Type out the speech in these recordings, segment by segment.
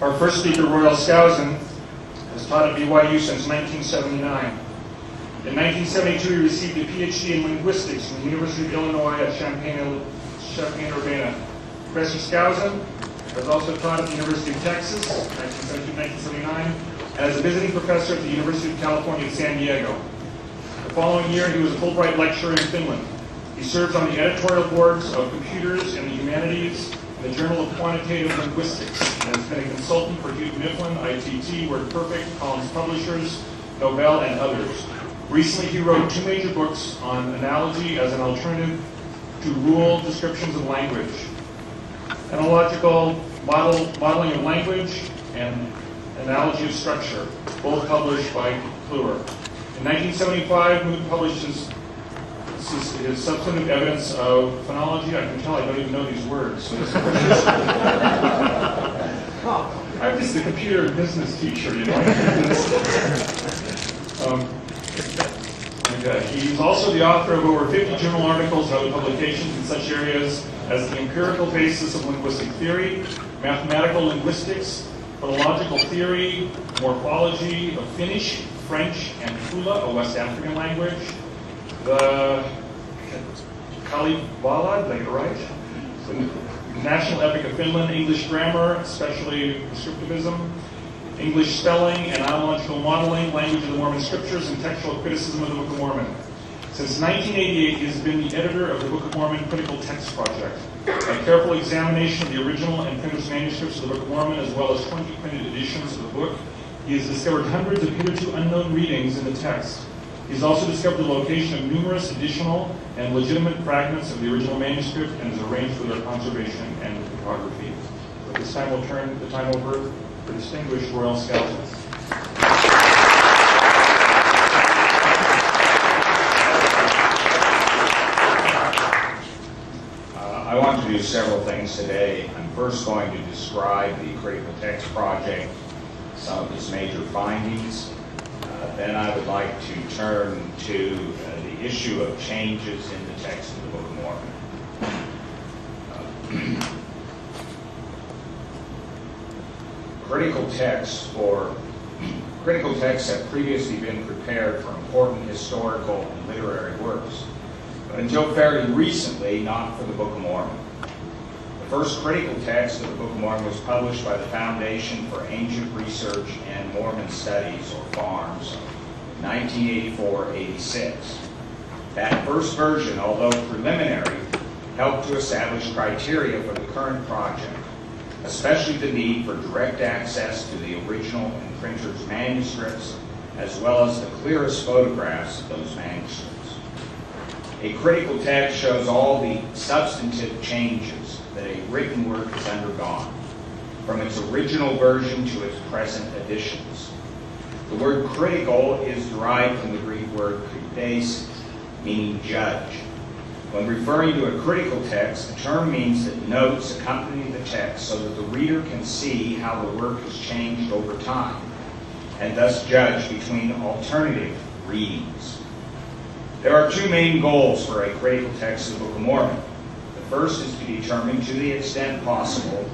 Our first speaker, Royal Skousens, has taught at BYU since 1979. In 1972, he received a PhD in linguistics from the University of Illinois at Champaign-Urbana. Professor Skousens has also taught at the University of Texas, 1972-1979, and as a visiting professor at the University of California at San Diego. The following year, he was a Fulbright lecturer in Finland. He serves on the editorial boards of Computers and the Humanities and the Journal of Quantitative Linguistics, and has been a consultant for Hugh Mifflin, ITT, WordPerfect, Collins Publishers, Nobel, and others. Recently, he wrote 2 major books on analogy as an alternative to rule descriptions of language, analogical modeling of language, and analogy of structure, both published by Kluwer. In 1975, Moot published his substantive evidence of phonology. I can tell I don't even know these words. So I'm just a computer business teacher, you know. He's also the author of over 50 journal articles and other publications in such areas as the empirical basis of linguistic theory, mathematical linguistics, phonological theory, morphology of Finnish, French, and Fula, a West African language, the Kalevala, did I get it right? The National Epic of Finland, English grammar, especially prescriptivism, English spelling and analogical modeling, language of the Mormon scriptures, and textual criticism of the Book of Mormon. Since 1988, he has been the editor of the Book of Mormon Critical Text Project. A careful examination of the original and printer's manuscripts of the Book of Mormon, as well as 20 printed editions of the book, he has discovered hundreds of hitherto unknown readings in the text. He's also discovered the location of numerous additional and legitimate fragments of the original manuscript and has arranged for their conservation and photography. At this time, we'll turn the time over for distinguished Royal Skousens. I want to do several things today. I'm first going to describe the Critical Text Project, some of its major findings. Then I would like to turn to the issue of changes in the text of the Book of Mormon. Critical texts have previously been prepared for important historical and literary works, but until fairly recently, not for the Book of Mormon. The first critical text of the Book of Mormon was published by the Foundation for Ancient Research and Mormon Studies, or FARMS, in 1984-86. That first version, although preliminary, helped to establish criteria for the current project, especially the need for direct access to the original and printer's manuscripts, as well as the clearest photographs of those manuscripts. A critical text shows all the substantive changes that a written work has undergone, from its original version to its present editions. The word critical is derived from the Greek word krites, meaning judge. When referring to a critical text, the term means that notes accompany the text so that the reader can see how the work has changed over time, and thus judge between alternative readings. There are 2 main goals for a critical text of the Book of Mormon. The first is to determine, to the extent possible,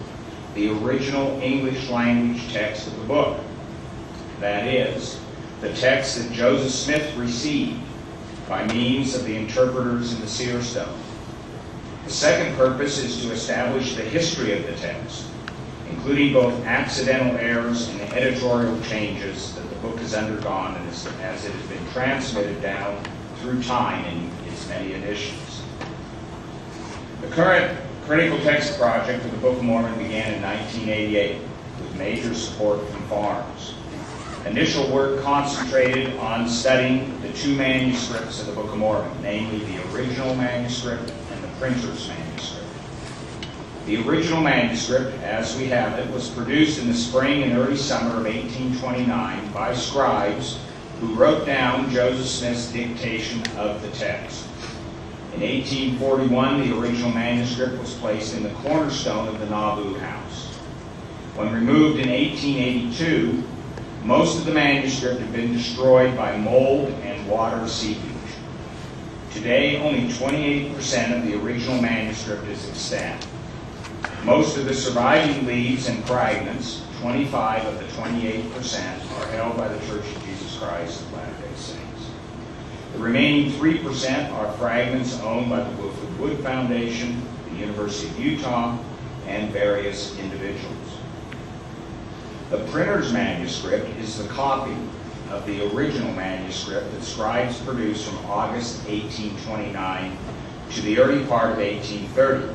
the original English language text of the book. That is, the text that Joseph Smith received by means of the interpreters in the seer stone. The second purpose is to establish the history of the text, including both accidental errors and editorial changes that the book has undergone as it has been transmitted down through time in its many editions. The current Critical Text Project of the Book of Mormon began in 1988 with major support from FARMS. Initial work concentrated on studying the 2 manuscripts of the Book of Mormon, namely the original manuscript and the printer's manuscript. The original manuscript, as we have it, was produced in the spring and early summer of 1829 by scribes who wrote down Joseph Smith's dictation of the text. In 1841, the original manuscript was placed in the cornerstone of the Nauvoo house. When removed in 1882, most of the manuscript had been destroyed by mold and water seepage. Today, only 28% of the original manuscript is extant. Most of the surviving leaves and fragments, 25 of the 28%, are held by the Church of Jesus Christ of Latter-day Saints. The remaining 3% are fragments owned by the Wilford Wood Foundation, the University of Utah, and various individuals. The printer's manuscript is the copy of the original manuscript that scribes produced from August 1829 to the early part of 1830.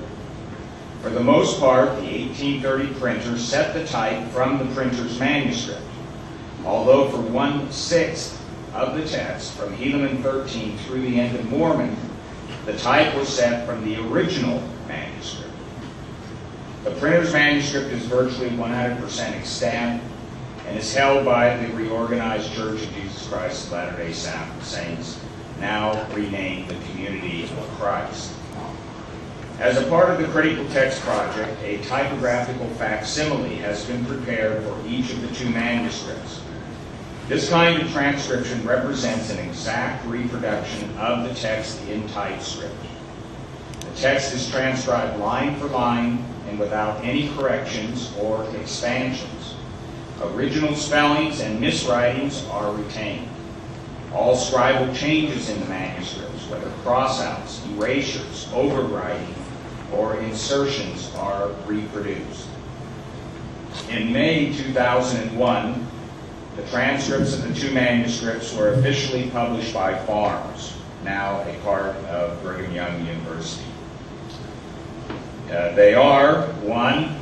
For the most part, the 1830 printer set the type from the printer's manuscript, although for 1/6 of the text, from Helaman 13 through the end of Mormon, the type was set from the original manuscript. The printer's manuscript is virtually 100% extant and is held by the reorganized Church of Jesus Christ of Latter-day Saints, now renamed the Community of Christ. As a part of the Critical Text Project, a typographical facsimile has been prepared for each of the two manuscripts. This kind of transcription represents an exact reproduction of the text in typescript. The text is transcribed line for line and without any corrections or expansions. Original spellings and miswritings are retained. All scribal changes in the manuscripts, whether crossouts, erasures, overwriting, or insertions, are reproduced. In May 2001, the transcripts of the two manuscripts were officially published by Farms, now a part of Brigham Young University. They are, one,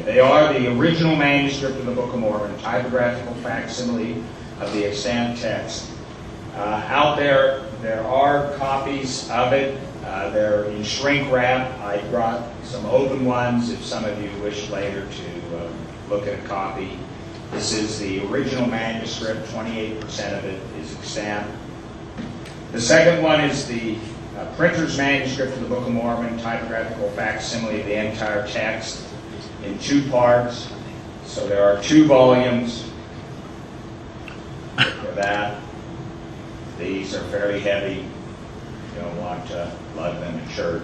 they are the original manuscript of the Book of Mormon, a typographical facsimile of the extant text. Out there are copies of it. They're in shrink wrap. I brought some open ones if some of you wish later to look at a copy. This is the original manuscript. 28% of it is extant. The second one is the printer's manuscript of the Book of Mormon, typographical facsimile of the entire text in two parts. So there are 2 volumes for that. These are fairly heavy. You don't want to lug them to church.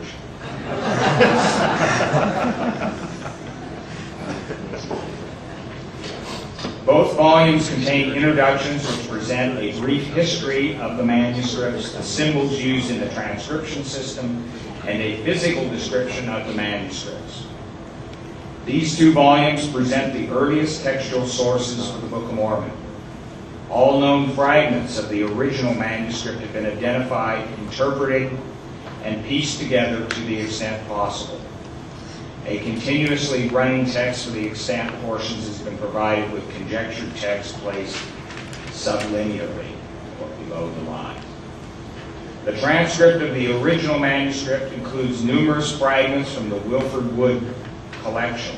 Both volumes contain introductions which present a brief history of the manuscripts, the symbols used in the transcription system, and a physical description of the manuscripts. These 2 volumes present the earliest textual sources for the Book of Mormon. All known fragments of the original manuscript have been identified, interpreted, and pieced together to the extent possible. A continuously running text for the extant portions has been provided with conjectured text placed sublinearly or below the line. The transcript of the original manuscript includes numerous fragments from the Wilford Wood collection.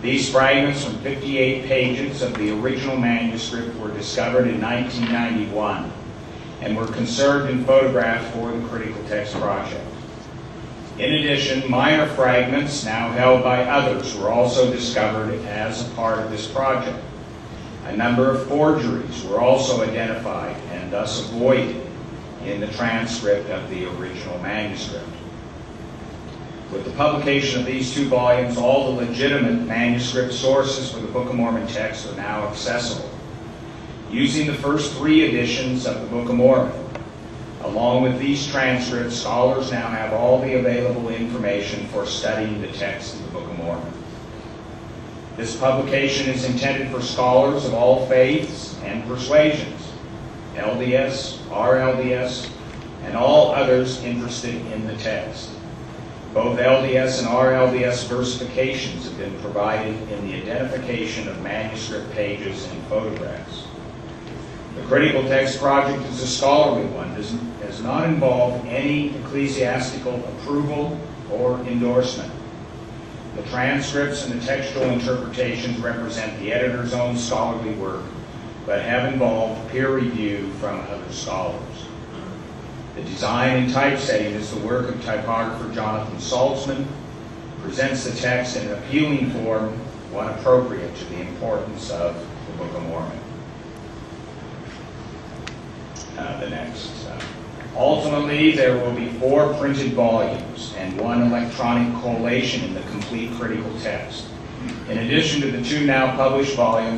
These fragments from 58 pages of the original manuscript were discovered in 1991 and were conserved and photographed for the Critical Text Project. In addition, minor fragments, now held by others, were also discovered as a part of this project. A number of forgeries were also identified and thus avoided in the transcript of the original manuscript. With the publication of these 2 volumes, all the legitimate manuscript sources for the Book of Mormon text are now accessible. Using the first 3 editions of the Book of Mormon, along with these transcripts, scholars now have all the available information for studying the text of the Book of Mormon. This publication is intended for scholars of all faiths and persuasions, LDS, RLDS, and all others interested in the text. Both LDS and RLDS versifications have been provided in the identification of manuscript pages and photographs. The Critical Text Project is a scholarly one, does not involve any ecclesiastical approval or endorsement. The transcripts and the textual interpretations represent the editor's own scholarly work, but have involved peer review from other scholars. The design and typesetting is the work of typographer Jonathan Saltzman, presents the text in an appealing form, one appropriate to the importance of the Book of Mormon. The next Ultimately, there will be 4 printed volumes and 1 electronic collation in the complete critical text. In addition to the 2 now published volumes,